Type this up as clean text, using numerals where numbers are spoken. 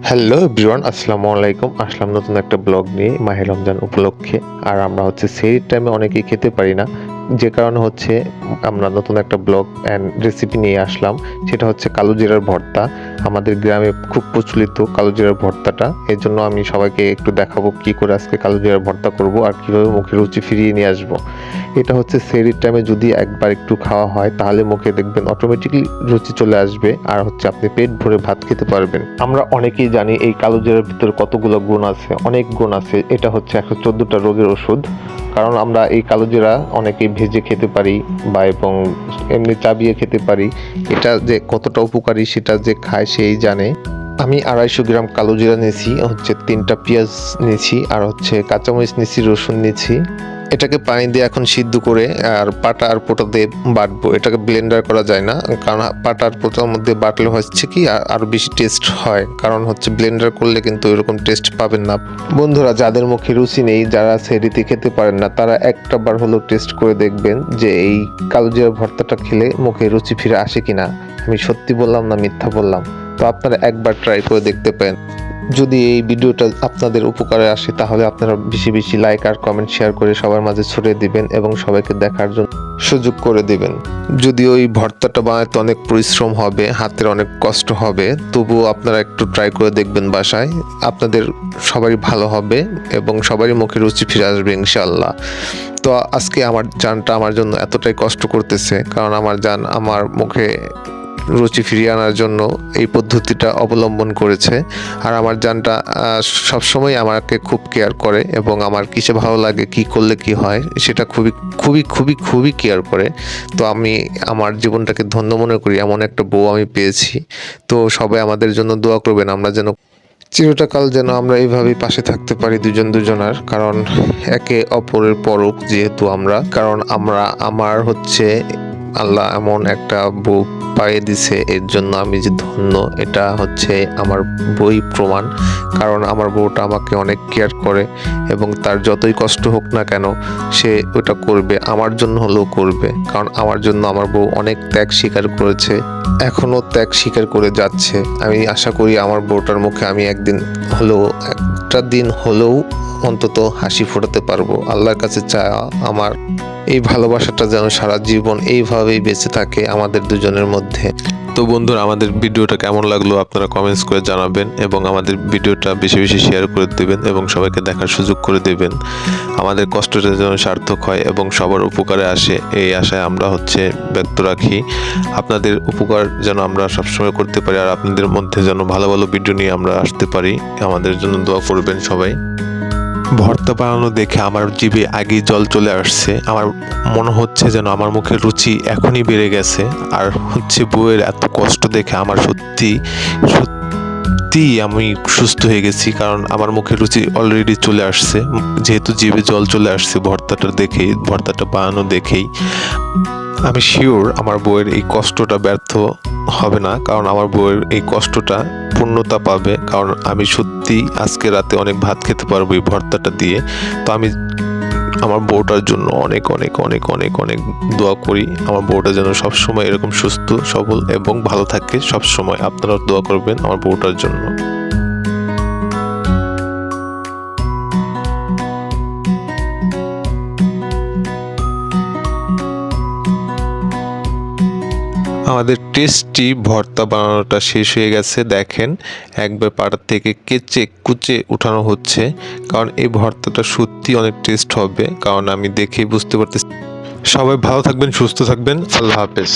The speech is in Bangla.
হ্যালো এভরিওয়ান, আসসালামু আলাইকুম। আসলাম নতুন একটা ব্লগ নিয়ে মাহে রমজান উপলক্ষে। আর আমরা হচ্ছে সেহরির টাইমে অনেকেই খেতে পারি না, যে কারণে হচ্ছে আমরা নতুন একটা ব্লগ অ্যান্ড রেসিপি নিয়ে আসলাম। সেটা হচ্ছে কালো জিরার ভর্তা। আমাদের গ্রামে খুব প্রচলিত কালো জিরার ভর্তাটা। এর জন্য আমি সবাইকে একটু দেখাবো কি করে আজকে কালো জিরার ভর্তা করব আর কিভাবে মুখে রুচি ফিরিয়ে নিয়ে আসবো। এটা হচ্ছে সেহরির টাইমে যদি একবার একটু খাওয়া হয় তাহলে মুখে দেখবেন অটোমেটিকলি রুচি চলে আসবে, আর হচ্ছে আপনি পেট ভরে ভাত খেতে পারবেন। আমরা অনেকেই জানি এই কালো জিরার ভিতরে কতগুলো গুণ আছে, অনেক গুণ আছে। এটা হচ্ছে 114টা রোগের ওষুধ। কারণ আমরা এই কালো জিরা অনেকেই ভেজে খেতে পারি বা এবং এমনি চাবিয়ে খেতে পারি। এটা যে কতটা উপকারী সেটা যে খায় সেই জানে। আমি 250 গ্রাম কালো জিরা নিয়েছি, হচ্ছে 3টা পেঁয়াজ নিয়েছি, আর হচ্ছে কাঁচামরিচ নিয়েছি, রসুন নিয়েছি। এটাকে পানি দিয়ে এখন সিদ্ধ করে আর পাটা আর পোটা দিয়ে বাটবো। এটাকে ব্লেন্ডার করা যায় না, কারণ পাটা আর পোটার মধ্যে বাটলে হচ্ছে কি আরো বেশি টেস্ট হয়। কারণ হচ্ছে ব্লেন্ডার করলে কিন্তু এরকম টেস্ট পাবেন না। বন্ধুরা, যাদের মুখে রুচি নেই, যারা সেহরিতে খেতে পারেন না, তারা একটা বার হলেও টেস্ট করে দেখবেন যে এই কালো জিরা ভর্তাটা খেলে মুখে রুচি ফিরে আসে কিনা। আমি সত্যি বললাম না মিথ্যা বললাম? তো আপনারা একবার ট্রাই করে দেখতে পারেন। যদি এই ভিডিওটা আপনাদের উপকারে আসে তাহলে আপনারা বেশি বেশি লাইক আর কমেন্ট শেয়ার করে সবার মাঝে ছড়িয়ে দিবেন এবং সবাইকে দেখার জন্য সুযোগ করে দিবেন। যদিও এই ভর্তাটা বানাতে অনেক পরিশ্রম হবে, হাতের অনেক কষ্ট হবে, তবুও আপনারা একটু ট্রাই করে দেখবেন বাসায়। আপনাদের সবারই ভালো হবে এবং সবারই মুখে রুচি ফিরে আসবে ইনশাআল্লাহ। তো আজকে আমার জানটা আমার জন্য এতটাই কষ্ট করতেছে, কারণ আমার জান আমার মুখে রুচি ফিরিয়ে আনার জন্য এই পদ্ধতিটা অবলম্বন করেছে। আর আমার জানটা সবসময় আমাকে খুব কেয়ার করে এবং আমার কিসে ভালো লাগে, কি করলে কি হয়, সেটা খুবই খুবই খুবই খুবই কেয়ার করে। তো আমি আমার জীবনটাকে ধন্য মনে করি, এমন একটা বউ আমি পেয়েছি। তো সবাই আমাদের জন্য দোয়া করবেন, আমরা যেন চিরটাকাল যেন আমরা এইভাবেই পাশে থাকতে পারি দুজন দুজনার। কারণ একে অপরের পরক যেহেতু আমরা, কারণ আমার হচ্ছে আল্লাহ এমন একটা বউ পাইয়ে দিছে, এর জন্য আমি যে ধন্য এটা হচ্ছে আমার বই প্রমাণ। কারণ আমার বউটা আমাকে অনেক কেয়ার করে এবং তার যতই কষ্ট হোক না কেন সে ওটা করবে, আমার জন্য হলেও করবে। কারণ আমার জন্য আমার বউ অনেক ত্যাগ স্বীকার করেছে, এখনও ত্যাগ স্বীকার করে যাচ্ছে। আমি আশা করি আমার বউটার মুখে আমি একদিন হলেও, একটা দিন হলেও অন্তত হাসি ফোটাতে পারবো। আল্লাহর কাছে চাওয়া আমার এই ভালোবাসাটা যেন সারা জীবন এইভাবেই বেঁচে থাকে আমাদের দুজনের মধ্যে। তো বন্ধুরা, আমাদের ভিডিওটা কেমন লাগলো আপনারা কমেন্টস করে জানাবেন এবং আমাদের ভিডিওটা বেশি বেশি শেয়ার করে দেবেন এবং সবাইকে দেখার সুযোগ করে দেবেন। আমাদের কষ্টটা যেন সার্থক হয় এবং সবার উপকারে আসে, এই আশায় আমরা হচ্ছে ব্যক্ত রাখি। আপনাদের উপকার যেন আমরা সবসময় করতে পারি আর আপনাদের মধ্যে যেন ভালো ভালো ভিডিও নিয়ে আমরা আসতে পারি। আমাদের জন্য দোয়া করবেন সবাই। ভর্তা বানানো দেখে আমার জিভে আগেই জল চলে আসছে। আমার মনে হচ্ছে যেন আমার মুখের রুচি এখনই বেড়ে গেছে। আর হচ্ছে বউয়ের এত কষ্ট দেখে আমার সত্যি সত্যি আমি সুস্থ হয়ে গেছি, কারণ আমার মুখের রুচি অলরেডি চলে আসছে, যেহেতু জিভে জল চলে আসছে ভর্তাটা দেখেই, ভর্তাটা বানানো দেখেই। আমি শিওর আমার বউয়ের এই কষ্টটা ব্যর্থ হবে না, কারণ আমার বউয়ের এই কষ্টটা পূর্ণতা পাবে। কারণ আমি সত্যি আজকে রাতে অনেক ভাত খেতে পারবো এই ভর্তাটা দিয়ে। তো আমি আমার বউটার জন্য অনেক অনেক অনেক অনেক অনেক দোয়া করি। আমার বউটা যেন সবসময় এরকম সুস্থ সবল এবং ভালো থাকে সবসময়। আপনারাও দোয়া করবেন আমার বউটার জন্য। আমাদের টেস্টি ভর্তা বানানোটা শেষ হয়ে গেছে। দেখেন একবার পাটার থেকে কেচে কুচে উঠানো হচ্ছে, কারণ এই ভর্তাটা সত্যি অনেক টেস্ট হবে, কারণ আমি দেখেই বুঝতে পারতেছি। সবাই ভালো থাকবেন, সুস্থ থাকবেন, আল্লাহ হাফেজ।